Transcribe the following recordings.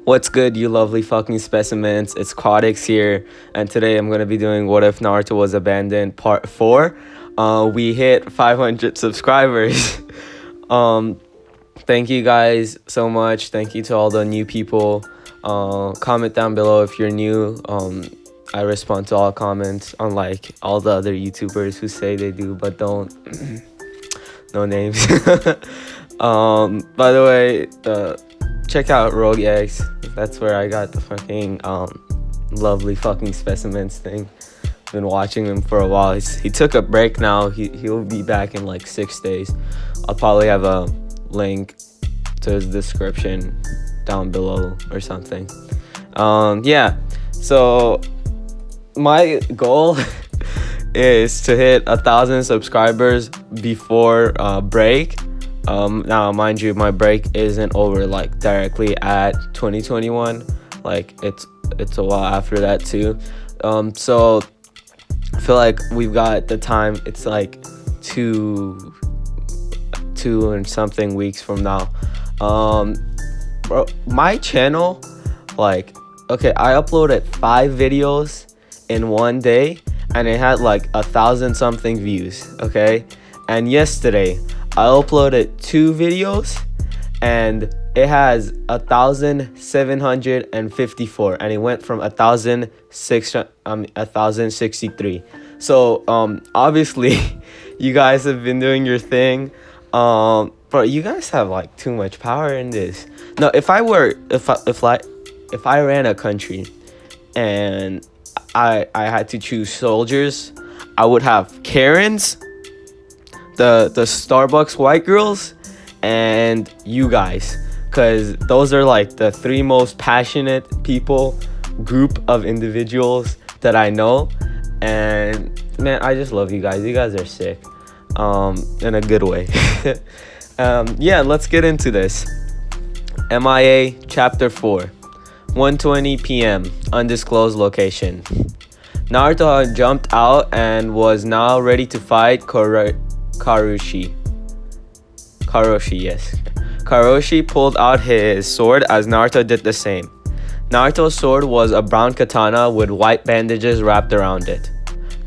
What's good, you lovely fucking specimens? It's Quadix here, and today I'm gonna be doing What If Naruto Was Abandoned Part 4. We hit 500 subscribers. um, Thank you guys so much. Thank you to all the new people. Comment down below if you're new. I respond to all comments, unlike all the other YouTubers who say they do but don't. No names. By the way, check out Rogue Eggs. That's where I got the fucking lovely fucking specimens thing. Been watching him for a while. He took a break now. He'll be back in like 6 days. I'll probably have a link to his description down below or something. Yeah. So my goal is to hit 1,000 subscribers before break. Now mind you, my break isn't over like directly at 2021. Like it's a while after that too. So I feel like we've got the time. It's like two and something weeks from now. Bro, my channel, like, okay, I uploaded 5 videos in one day and it had like 1,000 something views. Okay, and yesterday I uploaded 2 videos and it has 1,754, and it went from 1,063. So obviously you guys have been doing your thing. Bro, you guys have like too much power in this. No, if I ran a country and I had to choose soldiers, I would have Karens, the Starbucks white girls, and you guys, because those are like the 3 most passionate group of individuals that I know. And man, I just love you guys. You guys are sick, in a good way. Yeah, let's get into this. MIA Chapter 4, 1:20 p.m. Undisclosed location. Naruto had jumped out and was now ready to fight Karoshi, yes. Karoshi pulled out his sword as Naruto did the same. Naruto's sword was a brown katana with white bandages wrapped around it.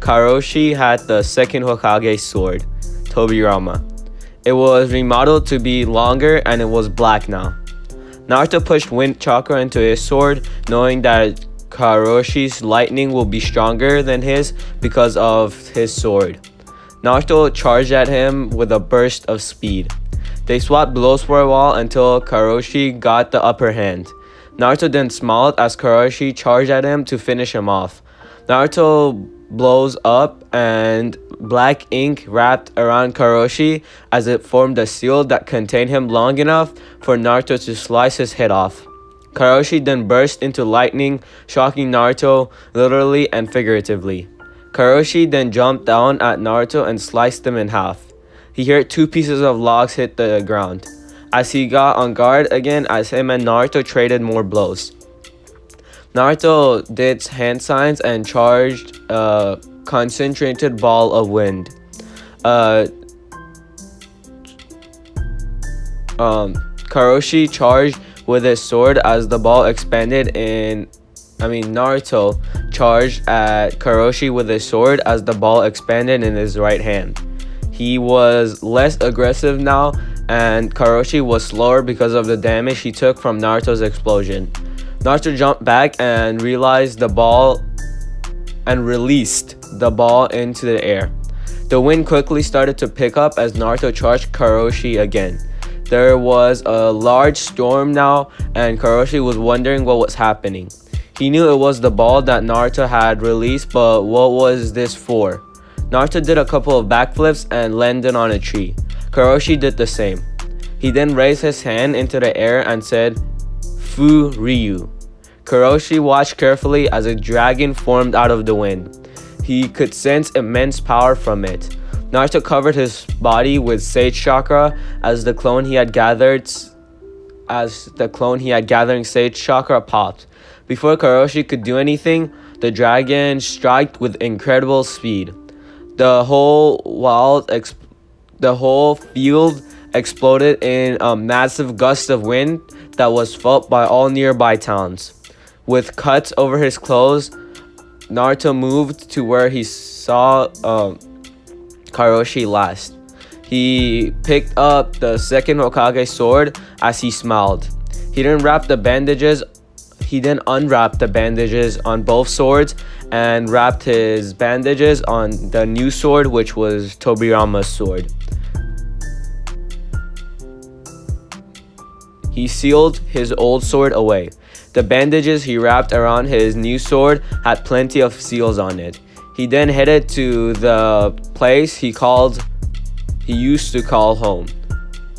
Karoshi had the second Hokage sword, Tobirama. It was remodeled to be longer and it was black now. Naruto pushed wind chakra into his sword, knowing that Karoshi's lightning will be stronger than his because of his sword. Naruto charged at him with a burst of speed. They swapped blows for a while until Karoshi got the upper hand. Naruto then smiled as Karoshi charged at him to finish him off. Naruto blows up and black ink wrapped around Karoshi as it formed a seal that contained him long enough for Naruto to slice his head off. Karoshi then burst into lightning, shocking Naruto literally and figuratively. Karoshi then jumped down at Naruto and sliced him in half. He heard 2 pieces of logs hit the ground, as he got on guard again as him and Naruto traded more blows. Naruto did hand signs and charged a concentrated ball of wind. Karoshi charged with his sword as the ball expanded Naruto charged at Karoshi with his sword as the ball expanded in his right hand. He was less aggressive now, and Karoshi was slower because of the damage he took from Naruto's explosion. Naruto jumped back and released the ball into the air. The wind quickly started to pick up as Naruto charged Karoshi again. There was a large storm now, and Karoshi was wondering what was happening. He knew it was the ball that Naruto had released, but what was this for? Naruto did a couple of backflips and landed on a tree. Karoshi did the same. He then raised his hand into the air and said, "Fu Ryu." Karoshi watched carefully as a dragon formed out of the wind. He could sense immense power from it. Naruto covered his body with Sage Chakra as the clone he had gathering Sage Chakra popped. Before Karoshi could do anything, the dragon struck with incredible speed. The whole field exploded in a massive gust of wind that was felt by all nearby towns. With cuts over his clothes, Naruto moved to where he saw Karoshi last. He picked up the second Hokage sword as he smiled. He didn't unwrap the bandages on both swords and wrapped his bandages on the new sword, which was Tobirama's sword. He sealed his old sword away. The bandages he wrapped around his new sword had plenty of seals on it. He then headed to the place he used to call home,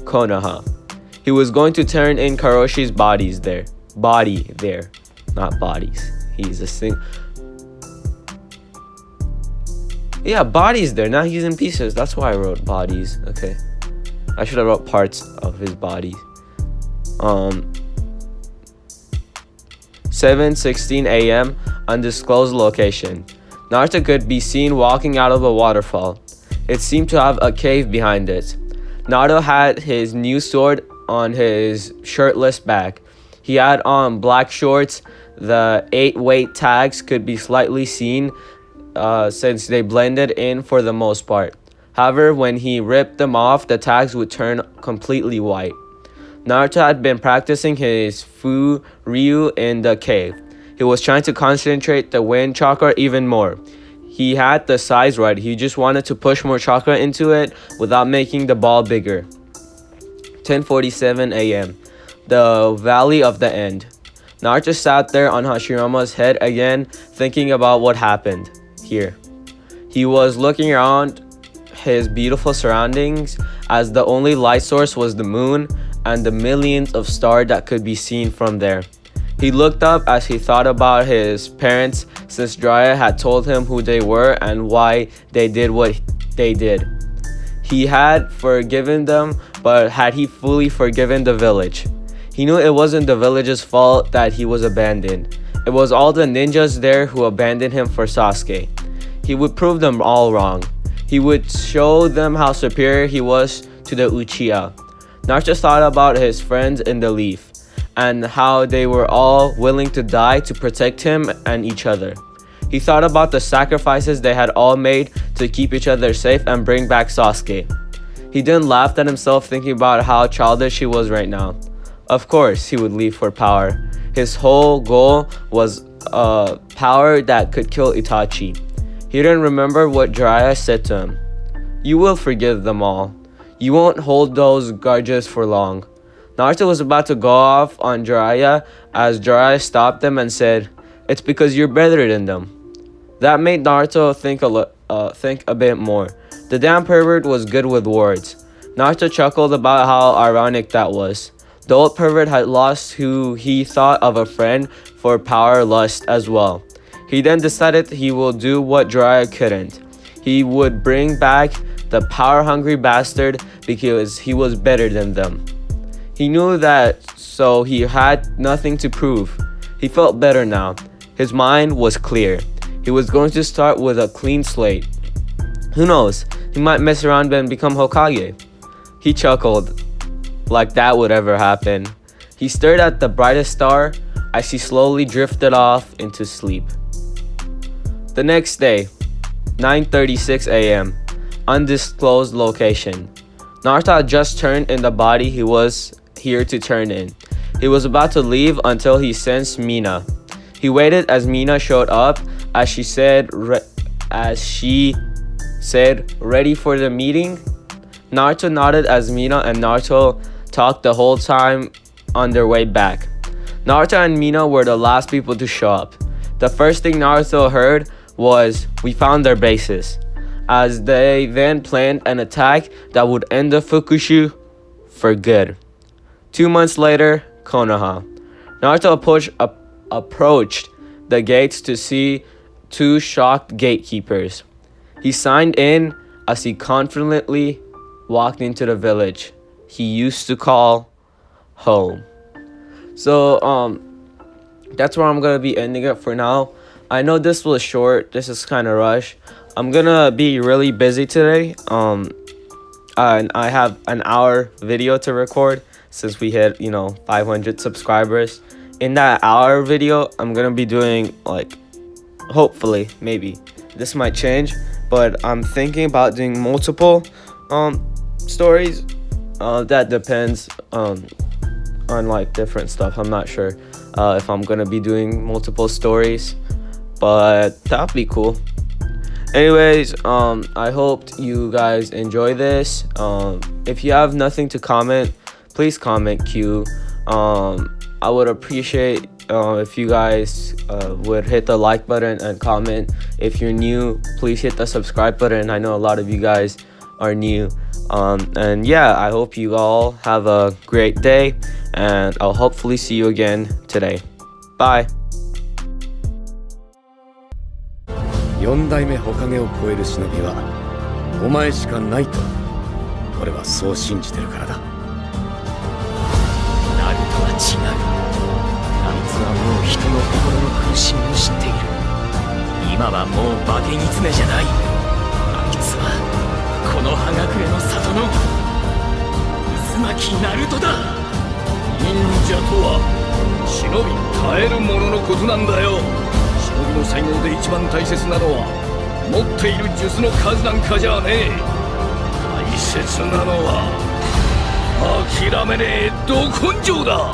Konoha. He was going to turn in Karoshi's body there, not bodies. He's a bodies there. Now he's in pieces. That's why I wrote bodies. Okay, I should have wrote parts of his body. 7:16 a.m. undisclosed location. Naruto could be seen walking out of a waterfall. It seemed to have a cave behind it. Naruto had his new sword on his shirtless back. He had on black shorts. The 8 weight tags could be slightly seen since they blended in for the most part. However, when he ripped them off, the tags would turn completely white. Naruto had been practicing his Fu Ryu in the cave. He was trying to concentrate the wind chakra even more. He had the size right. He just wanted to push more chakra into it without making the ball bigger. 10:47 a.m. The Valley of the End. Naruto sat there on Hashirama's head again, thinking about what happened here. He was looking around his beautiful surroundings as the only light source was the moon and the millions of stars that could be seen from there. He looked up as he thought about his parents, since Jiraiya had told him who they were and why they did what they did. He had forgiven them, but had he fully forgiven the village? He knew it wasn't the village's fault that he was abandoned. It was all the ninjas there who abandoned him for Sasuke. He would prove them all wrong. He would show them how superior he was to the Uchiha. Naruto thought about his friends in the Leaf and how they were all willing to die to protect him and each other. He thought about the sacrifices they had all made to keep each other safe and bring back Sasuke. He then laughed at himself, thinking about how childish he was right now. Of course, he would leave for power. His whole goal was power that could kill Itachi. He didn't remember what Jiraiya said to him. You will forgive them all. You won't hold those grudges for long. Naruto was about to go off on Jiraiya as Jiraiya stopped him and said, "It's because you're better than them." That made Naruto think a bit more. The damn pervert was good with words. Naruto chuckled about how ironic that was. The old pervert had lost who he thought of a friend for power lust as well. He then decided he will do what Jiraiya couldn't. He would bring back the power-hungry bastard because he was better than them. He knew that, so he had nothing to prove. He felt better now. His mind was clear. He was going to start with a clean slate. Who knows? He might mess around and become Hokage. He chuckled, like that would ever happen. He stared at the brightest star as he slowly drifted off into sleep. The next day, 9:36 a.m., undisclosed location. Naruto had just turned in the body he was here to turn in. He was about to leave until he sensed Mina. He waited as Mina showed up, as she said, "Ready for the meeting?" Naruto nodded as Mina and Naruto talked the whole time on their way back. Naruto and Mina were the last people to show up. The first thing Naruto heard was, "We found their bases," as they then planned an attack that would end the Fukushu for good. 2 months later, Konoha. Naruto approached the gates to see 2 shocked gatekeepers. He signed in as he confidently walked into the village he used to call home. So, that's where I'm gonna be ending it for now. I know this was short. This is kind of rushed. I'm gonna be really busy today. And I have an hour video to record, since we hit 500 subscribers. In that hour video, I'm gonna be doing like, hopefully, maybe this might change, but I'm thinking about doing multiple stories. That depends on like different stuff. I'm not sure if I'm gonna be doing multiple stories, but that'd be cool. Anyways, I hope you guys enjoy this. If you have nothing to comment, please comment Q. I would appreciate if you guys would hit the like button and comment. If you're new, please hit the subscribe button. I know a lot of you guys are new. And yeah, I hope you all have a great day, and I'll hopefully see you again today. Bye. 4代目火影を超える忍びはお前しかないと俺はそう信じてるからだ。ナルトは違う。あいつはもう人の心の苦しみを知っている。今はもう化け狐じゃない。あいつはこの葉隠れの里の渦巻きナルトだ。忍者とは忍び耐える者のことなんだよ。忍びの才能で一番大切なのは持っている術の数なんかじゃねえ。大切なのは諦めねえど根性だ。